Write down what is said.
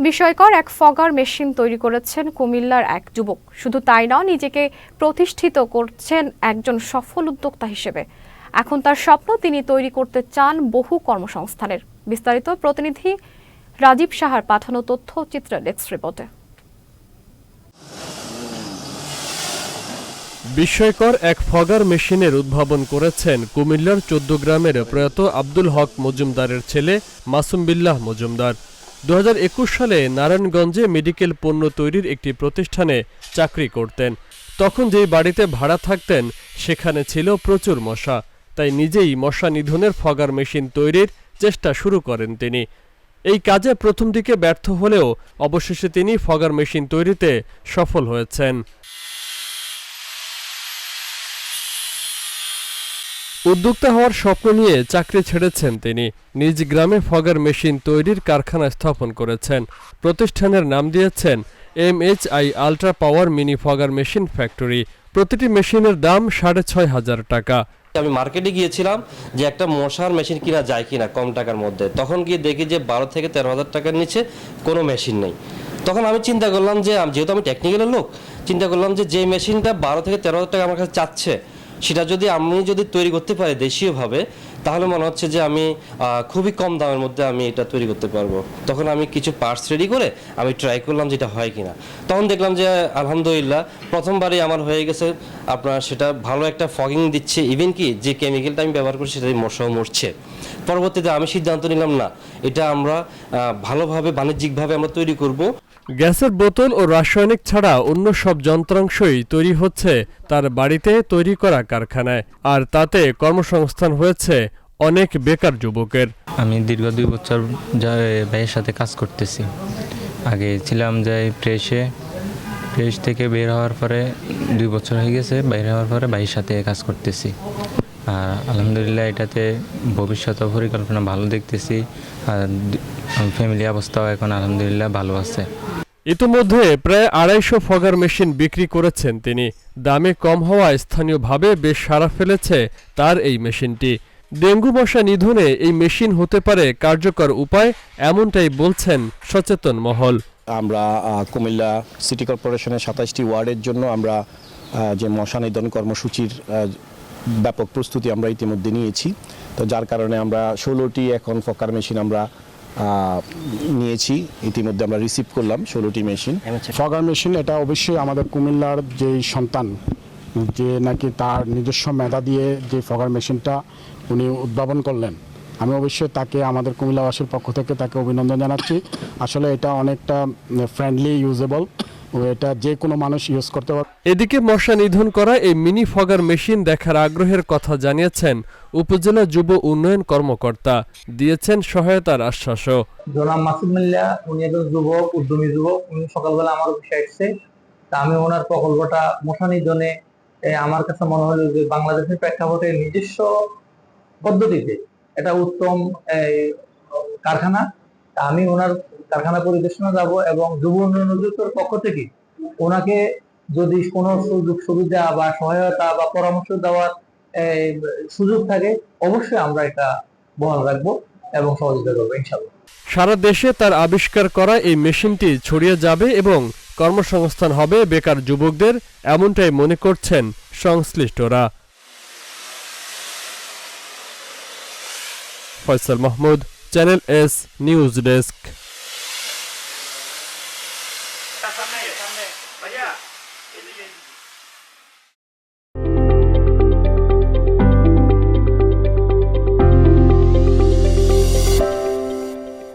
বিস্ময়কর এক fogger machine তৈরি করেছেন কুমিল্লার এক যুবক। শুধু তাই নয়, নিজেকে প্রতিষ্ঠিত করছেন একজন সফল উদ্যোক্তা হিসেবে। এখন তার স্বপ্ন, তিনি তৈরি করতে চান বহু কর্মসংস্থানের। বিস্তারিত প্রতিনিধি রাজীব সাহার পাঠানো তথ্যচিত্র ডেস্ক রিপোর্টে। বিস্ময়কর এক ফগার মেশিনের উদ্ভাবন করেছেন কুমিল্লার ১৪ গ্রামের প্রয়াত আব্দুল হক মজুমদারের ছেলে মাসুম বিল্লাহ মজুমদার। ২০২১ সালে নারায়ণগঞ্জে মেডিকেল পণ্য তৈরির একটি প্রতিষ্ঠানে চাকরি করতেন। তখন যেই বাড়িতে ভাড়া থাকতেন সেখানে ছিল প্রচুর মশা, তাই নিজেই মশা নিধনের ফগার মেশিন তৈরির চেষ্টা শুরু করেন তিনি। এই কাজে প্রথম দিকে ব্যর্থ হলেও অবশেষে তিনি ফগার মেশিন তৈরিতে সফল হয়েছেন। উদ্যোক্তা হওয়ার স্বপ্ন নিয়ে চাকরি ছেড়েছেন তিনি। নিজ গ্রামে ফগার মেশিন তৈরির কারখানা স্থাপন করেছেন। প্রতিষ্ঠানের নাম দিয়েছেন MHI আল্ট্রা পাওয়ার মিনি ফগার মেশিন ফ্যাক্টরি। প্রতিটি মেশিনের দাম ৬,৫০০ টাকা। আমি মার্কেটে গিয়েছিলাম যে একটা মশার মেশিন কিনা যায় কিনা কম টাকার মধ্যে। তখন গিয়ে দেখি যে ১২ থেকে ১৩,০০০ টাকার নিচে কোনো মেশিন নেই। তখন আমি চিন্তা করলাম যে যেহেতু আমি টেকনিক্যালের লোক, চিন্তা করলাম যে মেশিনটা ১২ থেকে ১৩,০০০ টাকা আমার কাছে চাচ্ছে, সেটা যদি আমি তৈরি করতে পারি দেশীয়ভাবে, তাহলে মনে হচ্ছে যে আমি খুবই কম দামের মধ্যে আমি এটা তৈরি করতে পারবো। তখন আমি কিছু পার্টস রেডি করে আমি ট্রাই করলাম যেটা হয় কিনা। তখন দেখলাম যে আলহামদুলিল্লাহ প্রথমবারই আমার হয়ে গেছে। আপনার সেটা ভালো একটা ফগিং দিচ্ছে, ইভেন কি যে কেমিক্যালটা আমি ব্যবহার করছি সেটা মশাও মরছে। পরবর্তীতে আমি সিদ্ধান্ত নিলাম না, এটা আমরা ভালোভাবে বাণিজ্যিকভাবে আমরা তৈরি করব। গ্যাসের বোতল ও রাসায়নিক ছাড়া অন্য সব যন্ত্রাংশই তৈরি হচ্ছে তার বাড়িতে তৈরি করা কারখানায়, আর তাতে কর্মসংস্থান হয়েছে অনেক বেকার যুবকের। আমি দীর্ঘ ২ বছর ভাইয়ের সাথে কাজ করতেছি। আগে ছিলাম যাই প্রেস থেকে বের হওয়ার পরে ২ বছর হয়ে গেছে। বাইরে হওয়ার পরে ভাইয়ের সাথে কাজ করতেছি। আর আলহামদুলিল্লাহ এটাতে ভবিষ্যৎ পরিকল্পনা ভালো দেখতেছি। আর ফ্যামিলি অবস্থাও এখন আলহামদুলিল্লাহ ভালো আছে। ইতিমধ্যে প্রায় ২৫০ ফগার মেশিন বিক্রি করেছেন তিনি। দামে কম হওয়ায় স্থানীয়ভাবে বেশ সাড়া ফেলেছে তার এই মেশিনটি। ডেঙ্গু মশা নিধনে এই মেশিন হতে পারে কার্যকর উপায়, এমনটাই বলছেন সচেতন মহল। আমরা কুমিল্লা সিটি কর্পোরেশনের ২৭টি ওয়ার্ডের জন্য আমরা যে মশা নিধন কর্মসূচির ব্যাপক প্রস্তুতি আমরা ইতিমধ্যে নিয়েছি। তো যার কারণে আমরা ১৬টি এখন ফগার মেশিন আমরা নিয়েছি। ইতিমধ্যে আমরা রিসিভ করলাম 16টি মেশিন। ফগার মেশিন এটা অবশ্যই আমাদের কুমিল্লার যে সন্তান, যে নাকি তার নিজস্ব মেধা দিয়ে যে ফগার মেশিনটা উনি উদ্ভাবন করলেন, আমি অবশ্যই তাকে আমাদের কুমিল্লাবাসীর পক্ষ থেকে তাকে অভিনন্দন জানাচ্ছি। আসলে এটা অনেকটা ফ্রেন্ডলি, ইউজেবল, এটা যে কোনো মানুষ ইউজ করতে পারে। এদিকে মশা নিধন করা এই মিনি ফগার মেশিন দেখার আগ্রহের কথা জানিয়েছেন উপজেলা যুব উন্নয়ন কর্মকর্তা, দিয়েছেন সহায়তার আশ্বাসও। জনাব মাসুম বিল্লাহ, উনি একজন যুবক, উদ্যমী যুবক। উনি সকালবেলা আমার অফিসে আসছে। তা আমি ওনার প্রকল্পটা মশা নিধনে আমার কাছে মনে হলো যে বাংলাদেশের প্রেক্ষাপটে নিজস্ব পদ্ধতিতে এটা উত্তম কারখানা। আমি ওনার কারখানা পরিদর্শনে যাব এবং যুব উন্নয়ন অধিদপ্তর পক্ষ থেকে ওনাকে যদি কোনো সুযোগ সুবিধা বা সহায়তা বা পরামর্শ দেওয়ার সুযোগ থাকে, অবশ্যই আমরা এটা বহাল রাখবো এবং সহযোগিতা করবো ইনশাআল্লাহ। সারা দেশে তার আবিষ্কার করা এই মেশিনটি ছড়িয়ে যাবে এবং কর্মসংস্থান হবে বেকার যুবকদের, এমনটাই মনে করছেন সংশ্লিষ্টরা। Faisal Mahmud, channel S news desk.